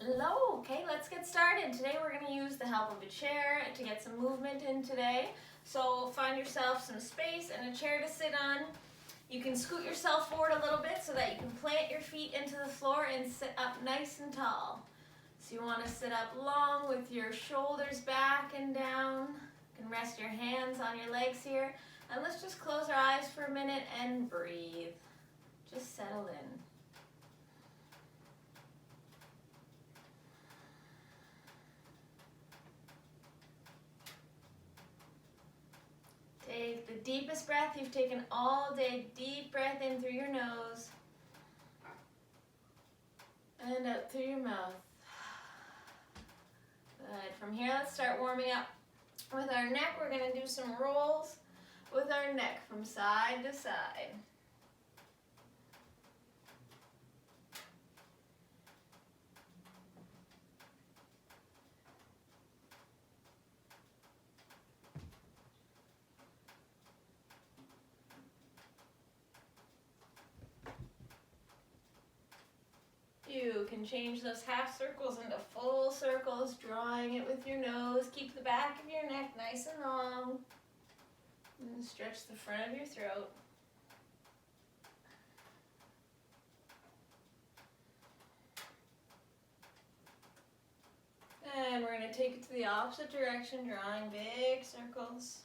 Hello, okay, let's get started. Today we're going to use the help of a chair to get some movement in today. So find yourself some space and a chair to sit on. You can scoot yourself forward a little bit so that you can plant your feet into the floor and sit up nice and tall. So you want to sit up long with your shoulders back and down. You can rest your hands on your legs here. And let's just close our eyes for a minute and breathe. Just settle in. Take the deepest breath you've taken all day. Deep breath in through your nose and out through your mouth. Good. From here, let's start warming up with our neck. We're going to do some rolls with our neck from side to side. You can change those half circles into full circles, drawing it with your nose. Keep the back of your neck nice and long. And stretch the front of your throat. And we're going to take it to the opposite direction, drawing big circles.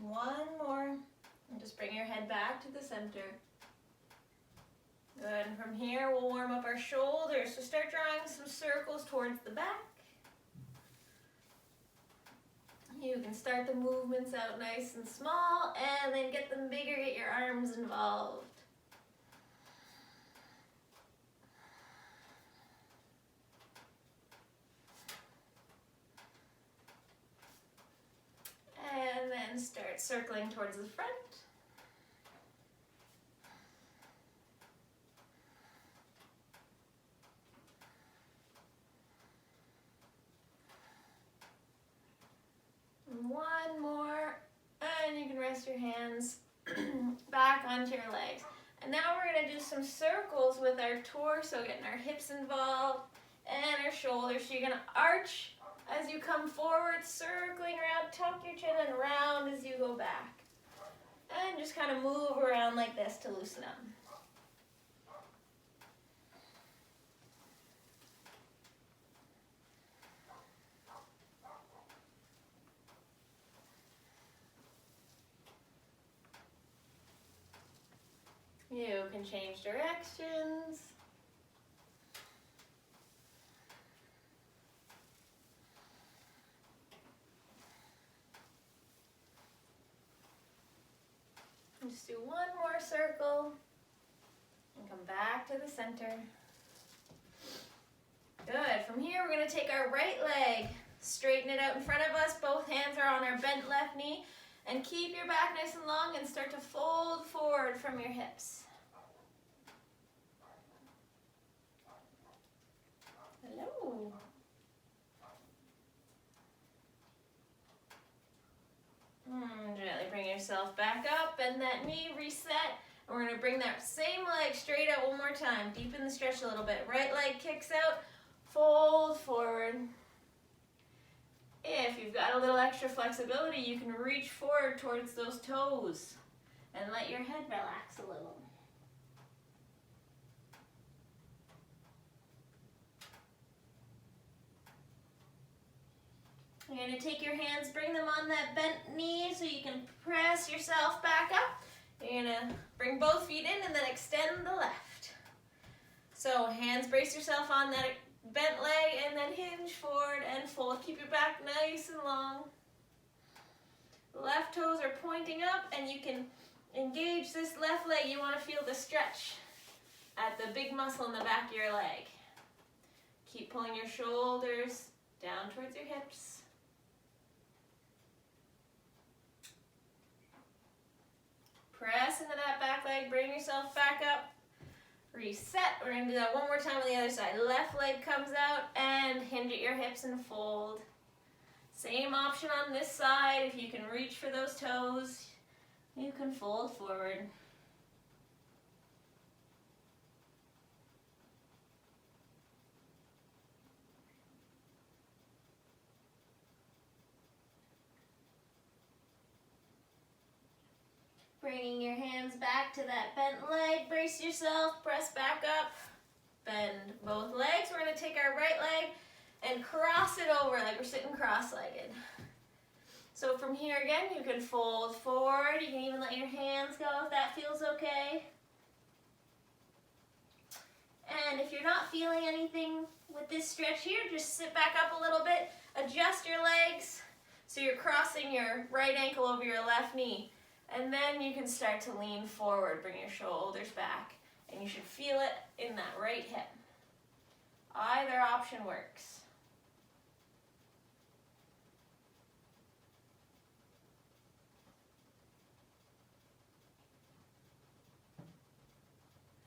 One more, and just bring your head back to the center. Good, and from here we'll warm up our shoulders. So start drawing some circles towards the back. You can start the movements out nice and small, and then get them bigger, get your arms involved. And then start circling towards the front. And one more, and you can rest your hands back onto your legs. And now we're going to do some circles with our torso, getting our hips involved and our shoulders. So you're going to arch as you come forward, circling around, tuck your chin and round as you go back. And just kind of move around like this to loosen up. You can change directions. Just do one more circle and come back to the center. Good. From here, we're going to take our right leg, straighten it out in front of us. Both hands are on our bent left knee. And keep your back nice and long and start to fold forward from your hips. Hello. Gently bring yourself back up, bend that knee, reset. And we're going to bring that same leg straight out one more time. Deepen the stretch a little bit. Right leg kicks out, fold forward. If you've got a little extra flexibility, you can reach forward towards those toes and let your head relax a little. You're going to take your hands, bring them on that bent knee so you can press yourself back up. You're going to bring both feet in and then extend the left. So hands, brace yourself on that bent leg and then hinge forward and fold. Keep your back nice and long. Left toes are pointing up and you can engage this left leg. You want to feel the stretch at the big muscle in the back of your leg. Keep pulling your shoulders down towards your hips. Press into that back leg, bring yourself back up. Reset. We're going to do that one more time on the other side. Left leg comes out and hinge at your hips and fold. Same option on this side. If you can reach for those toes, You can fold forward. Bringing your hands back to that bent leg. Brace yourself, press back up. Bend both legs. We're going to take our right leg and cross it over like we're sitting cross-legged. So from here again, you can fold forward. You can even let your hands go if that feels okay. And if you're not feeling anything with this stretch here, just sit back up a little bit, adjust your legs so you're crossing your right ankle over your left knee. And then you can start to lean forward, bring your shoulders back, and you should feel it in that right hip. Either option works.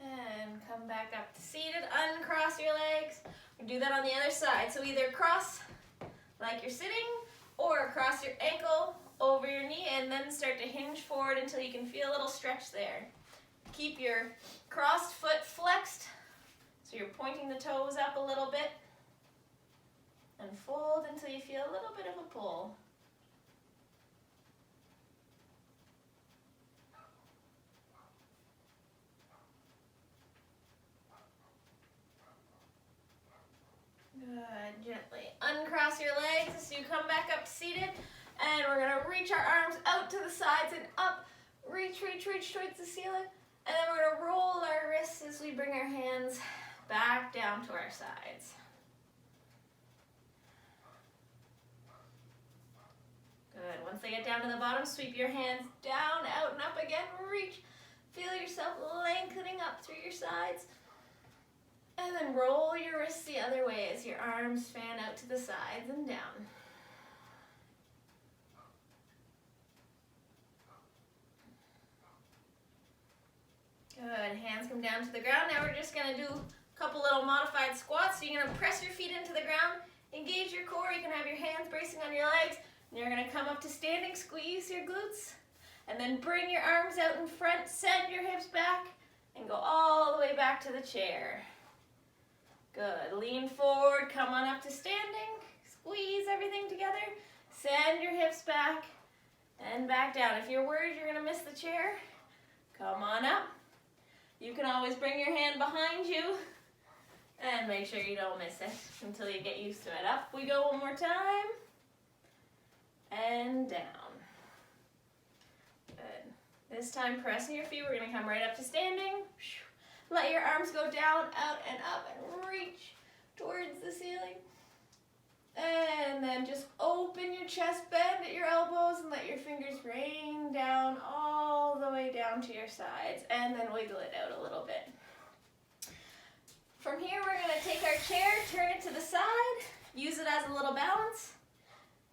And come back up to seated, uncross your legs. We do that on the other side. So either cross like you're sitting, or cross your ankle over your knee and then start to hinge forward until you can feel a little stretch there. Keep your crossed foot flexed, so you're pointing the toes up a little bit, and fold until you feel a little bit of a pull. Good, gently uncross your legs as you come back up seated, and we're gonna reach our arms out to the sides and up, reach towards the ceiling, and then we're gonna roll our wrists as we bring our hands back down to our sides. Good, once they get down to the bottom, sweep your hands down, out and up again, reach, feel yourself lengthening up through your sides. And then roll your wrists the other way as your arms fan out to the sides and down. Good, hands come down to the ground. Now we're just gonna do a couple little modified squats. So you're gonna press your feet into the ground, engage your core. You can have your hands bracing on your legs. And you're gonna come up to standing, squeeze your glutes, and then bring your arms out in front, send your hips back, and go all the way back to the chair. Good, lean forward, come on up to standing, squeeze everything together, send your hips back, and back down. If you're worried you're gonna miss the chair, come on up. You can always bring your hand behind you, and make sure you don't miss it until you get used to it. Up we go one more time, and down. Good. This time pressing your feet, we're gonna come right up to standing. Let your arms go down, out, and up, and reach towards the ceiling. And then just open your chest, bend at your elbows, and let your fingers rain down all the way down to your sides. And then wiggle it out a little bit. From here, we're gonna take our chair, turn it to the side, use it as a little balance.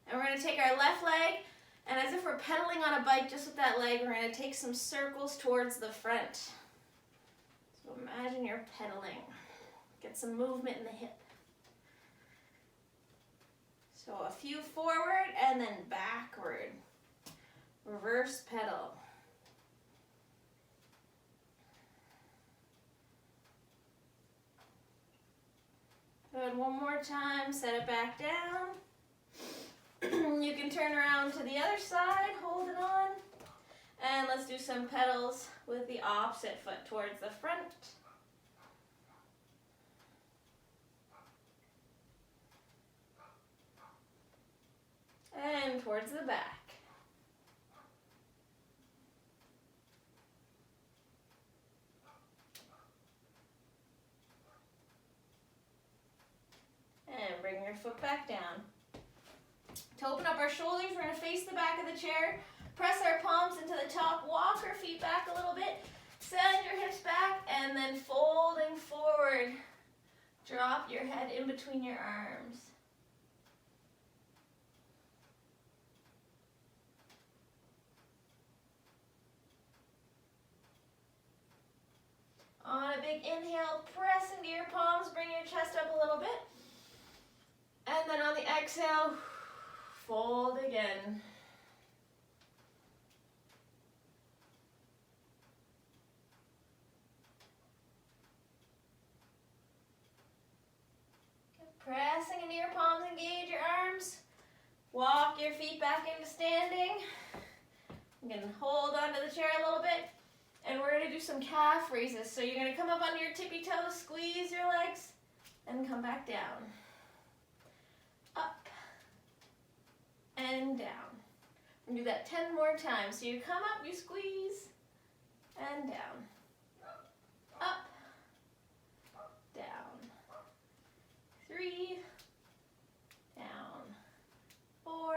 And we're gonna take our left leg, and as if we're pedaling on a bike just with that leg, we're gonna take some circles towards the front. So imagine you're pedaling. Get some movement in the hip. So a few forward and then backward. Reverse pedal. Good, one more time, set it back down. You can turn around to the other side, hold it on. And let's do some pedals with the opposite foot towards the front. And towards the back. And bring your foot back down. To open up our shoulders, we're going to face the back of the chair. Press our palms into the top, walk our feet back a little bit, send your hips back, and then folding forward. Drop your head in between your arms. On a big inhale, press into your palms, bring your chest up a little bit. And then on the exhale, fold again. into your palms, engage your arms. Walk your feet back into standing. You can hold onto the chair a little bit. And we're going to do some calf raises. So you're going to come up onto your tippy toes, squeeze your legs, and come back down. Up and down. We'll do that 10 more times. So you come up, you squeeze, and down. Up, down. 3, down. 4,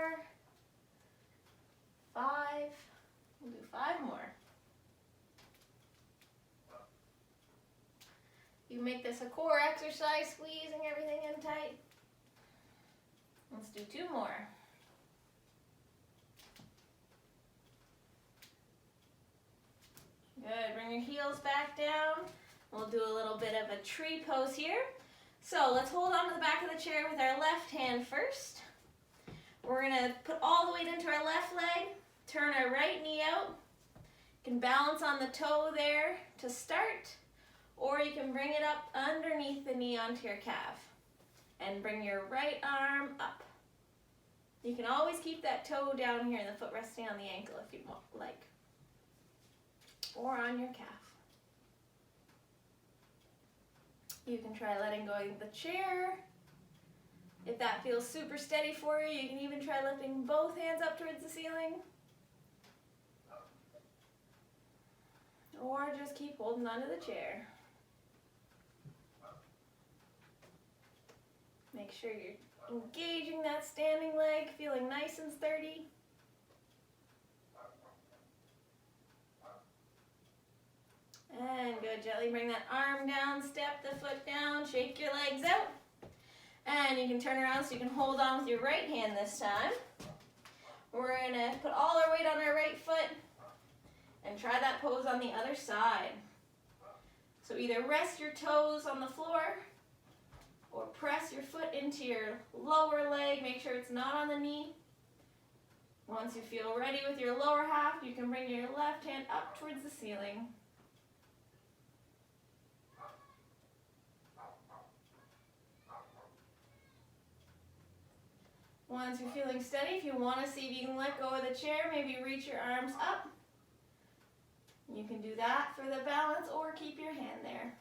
5. We'll do 5 more. You make this a core exercise, squeezing everything in tight. Let's do 2 more. Good, bring your heels back down. We'll do a little bit of a tree pose here. So let's hold on to the back of the chair with our left hand first. We're gonna put all the weight into our left leg, turn our right knee out. You can balance on the toe there to start, or you can bring it up underneath the knee onto your calf and bring your right arm up. You can always keep that toe down here and the foot resting on the ankle if you like, or on your calf. You can try letting go of the chair. If that feels super steady for you, you can even try lifting both hands up towards the ceiling. Or just keep holding onto the chair. Make sure you're engaging that standing leg, feeling nice and sturdy. And good, gently bring that arm down, step the foot down, shake your legs out. And you can turn around so you can hold on with your right hand this time. We're gonna put all our weight on our right foot and try that pose on the other side. So either rest your toes on the floor or press your foot into your lower leg. Make sure it's not on the knee. Once you feel ready with your lower half, you can bring your left hand up towards the ceiling. Once you're feeling steady, if you want to see if you can let go of the chair, maybe reach your arms up. You can do that for the balance or keep your hand there.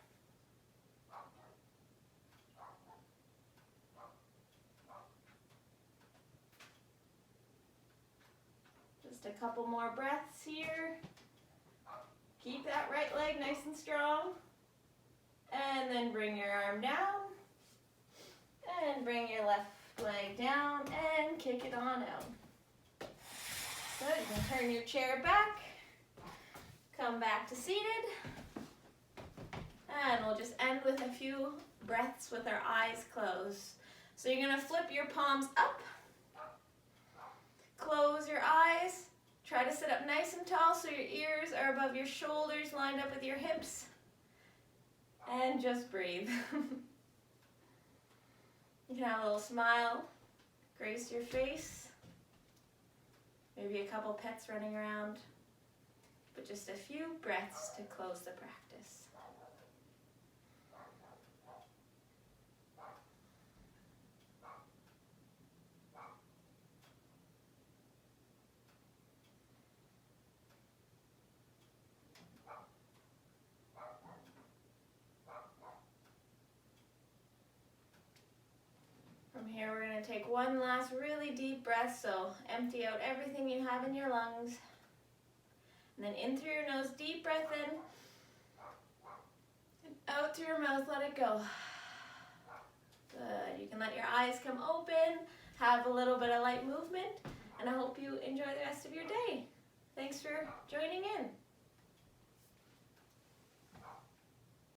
Just a couple more breaths here. Keep that right leg nice and strong. And then bring your arm down. And bring your left leg down and kick it on out. Good, you can turn your chair back. Come back to seated. And we'll just end with a few breaths with our eyes closed. So you're gonna flip your palms up. Close your eyes. Try to sit up nice and tall so your ears are above your shoulders, lined up with your hips. And just breathe. You can have a little smile, grace your face. Maybe a couple pets running around. But just a few breaths to close the practice. From here, we're going to take one last really deep breath, so empty out everything you have in your lungs. And then in through your nose, deep breath in. And out through your mouth, let it go. Good. You can let your eyes come open, have a little bit of light movement, and I hope you enjoy the rest of your day. Thanks for joining in.